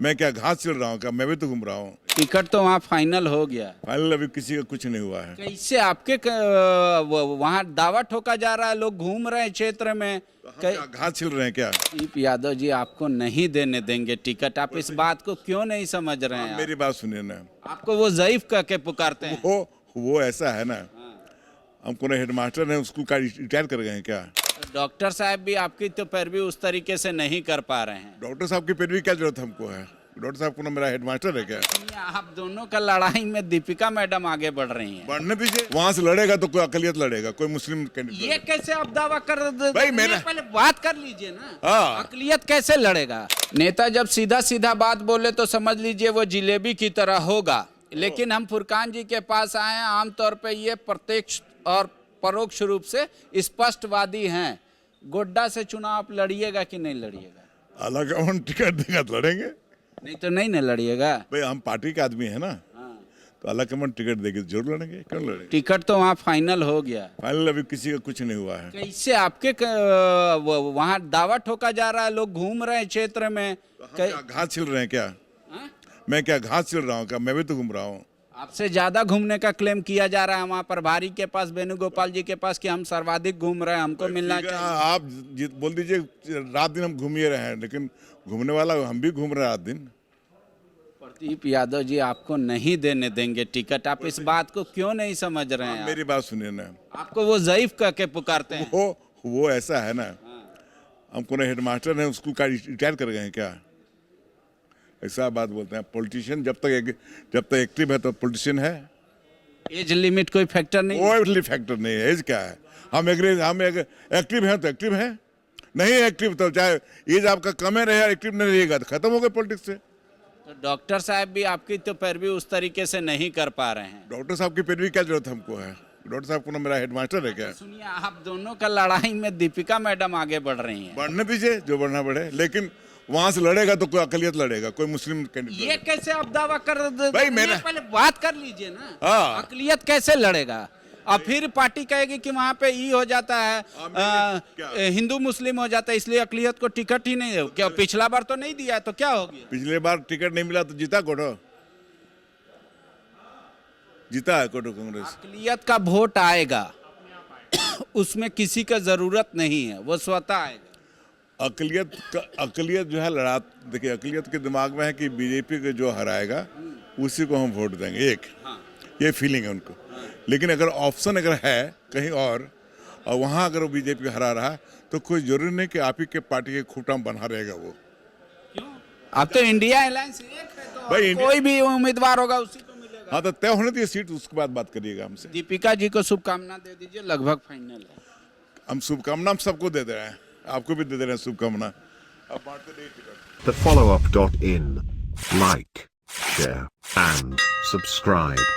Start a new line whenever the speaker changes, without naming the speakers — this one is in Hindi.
मैं क्या घास चल रहा हूँ क्या? मैं भी तो घूम रहा हूँ।
टिकट तो वहाँ फाइनल हो गया।
फाइनल अभी किसी का कुछ नहीं हुआ है।
कैसे आपके वहाँ दावा ठोका जा रहा है, लोग घूम रहे हैं क्षेत्र में।
क्या घास छिल रहे हैं क्या?
दीप यादव जी आपको नहीं देने देंगे टिकट, आप इस बात को क्यों नहीं समझ रहे हैं?
मेरी बात सुनिए ना,
आपको वो ज़ईफ कह के पुकारते हैं।
वो ऐसा है ना, हमको ना हेडमास्टर ने स्कूल का रिटायर कर गए हैं क्या?
डॉक्टर साहब भी आपकी तो पैरवी उस तरीके से नहीं कर पा रहे हैं।
डॉक्टर साहब की पैरवी क्या जरूरत हमको है? डॉक्टर साहब को ना मेरा हेडमास्टर है क्या?
आप दोनों का लड़ाई में दीपिका मैडम आगे बढ़ रही हैं।
बढ़ने दीजिए, वहां से लड़ेगा तो कोई अकलियत लड़ेगा, कोई मुस्लिम कैंडिडेट।
ये कैसे आप दावा कर
भाई मेरा
पहले बात कर लीजिए ना।
हाँ।
अकलियत कैसे लड़ेगा? नेता जब सीधा सीधा बात बोले तो समझ लीजिए वो जिलेबी की तरह होगा। लेकिन हम फुरकान जी के पास आए हैं, आमतौर पे ये प्रत्यक्ष और परोक्ष रूप से स्पष्टवादी हैं। गोड्डा से चुनाव आप लड़िएगा कि नहीं लड़िएगा?
अलग हम टिकट देगा तो लड़ेंगे,
नहीं तो नहीं ना लड़िएगा।
भाई हम पार्टी के आदमी है ना, तो अलग कमन टिकट देगी जरूर लड़ेंगे। क्यों लड़ेंगे?
टिकट तो वहाँ फाइनल हो गया।
फाइनल अभी किसी का कुछ नहीं हुआ है।
कैसे आपके वहाँ दावा ठोका जा रहा है, लोग घूम रहे हैं क्षेत्र में।
क्या घास छिल रहे हैं क्या? मैं क्या घास छिल रहा हूँ क्या? मैं भी तो घूम रहा हूँ।
आपसे ज्यादा घूमने का क्लेम किया जा रहा है वहाँ प्रभारी के पास, वेणुगोपाल जी के पास, कि हम सर्वाधिक घूम रहे हैं, हमको मिलना चाहिए।
आप बोल दीजिए रात दिन हम घूम ही रहे हैं, लेकिन घूमने वाला हम भी घूम रहे हैं रात दिन।
प्रदीप यादव जी आपको नहीं देने देंगे टिकट, आप इस बात को क्यों नहीं समझ रहे हैं?
मेरी बात सुनिए ना,
आपको वो ज़ईफ कह के पुकारते हैं।
वो ऐसा है ना, हमको ना हेडमास्टर ने स्कूल का रिटायर कर गए हैं क्या? ऐसा बात बोलते हैं। पॉलिटिशियन जब तक एक्टिव है तो पॉलिटिशियन है।
एज लिमिट कोई फैक्टर नहीं?
कोई फैक्टर नहीं है। एज क्या है? हम एक्टिव हैं तो एक्टिव हैं, नहीं एक्टिव तो चाहे एज आपका कम है रहे, एक्टिव नहीं रहेगा तो खत्म हो गए पॉलिटिक्स से।
तो डॉक्टर साहब भी आपकी तो पैरवी उस तरीके से नहीं कर पा रहे हैं।
डॉक्टर साहब की पैरवी क्या जरूरत हमको है? डॉक्टर साहब को ना मेरा हेडमास्टर है क्या?
सुनिए, आप दोनों का लड़ाई में दीपिका मैडम आगे बढ़ रही हैं।
बढ़ने दीजिए, जो बढ़ना बढ़े, लेकिन वहां से लड़ेगा तो कोई अकलियत लड़ेगा, कोई मुस्लिम कैंडिडेट।
ये कैसे आप दावा कर
भाई मेरा
पहले बात कर लीजिए ना।
हाँ।
अकलियत कैसे लड़ेगा? और फिर पार्टी कहेगी कि वहाँ पे ई हो जाता है, हिंदू मुस्लिम हो जाता है, इसलिए अकलियत को टिकट ही नहीं है। क्या पिछला बार तो नहीं दिया है तो क्या हो गया?
पिछले बार टिकट नहीं मिला तो जीता कोटो, जीता है कोटो कांग्रेस।
अकलियत का वोट आएगा उसमें किसी का जरूरत नहीं है, वो स्वतः आएगा।
अकलियत जो है लड़ा, देखिए अकलियत के दिमाग में है कि बीजेपी को जो हराएगा उसी को हम वोट देंगे, एक ये फीलिंग है उनको। लेकिन अगर ऑप्शन अगर है कहीं और वहाँ अगर वो बीजेपी हरा रहा तो कोई जरूरी नहीं कि आप ही के पार्टी के खूंटा में बना रहेगा वो।
अब तो इंडिया अलायंस एक है, तो
भाई
कोई भी उम्मीदवार होगा उसी को मिलेगा।
हाँ, तो तय होने दीजिए सीट, उसके बाद बात करिएगा हमसे।
दीपिका जी को शुभकामना दे दीजिए, लगभग फाइनल है।
हम शुभकामना हम सबको दे रहे हैं, आपको भी दे दे रहे हैं शुभकामना। अब बांटते नहीं ticket.
The followup.in. Like, share, and subscribe.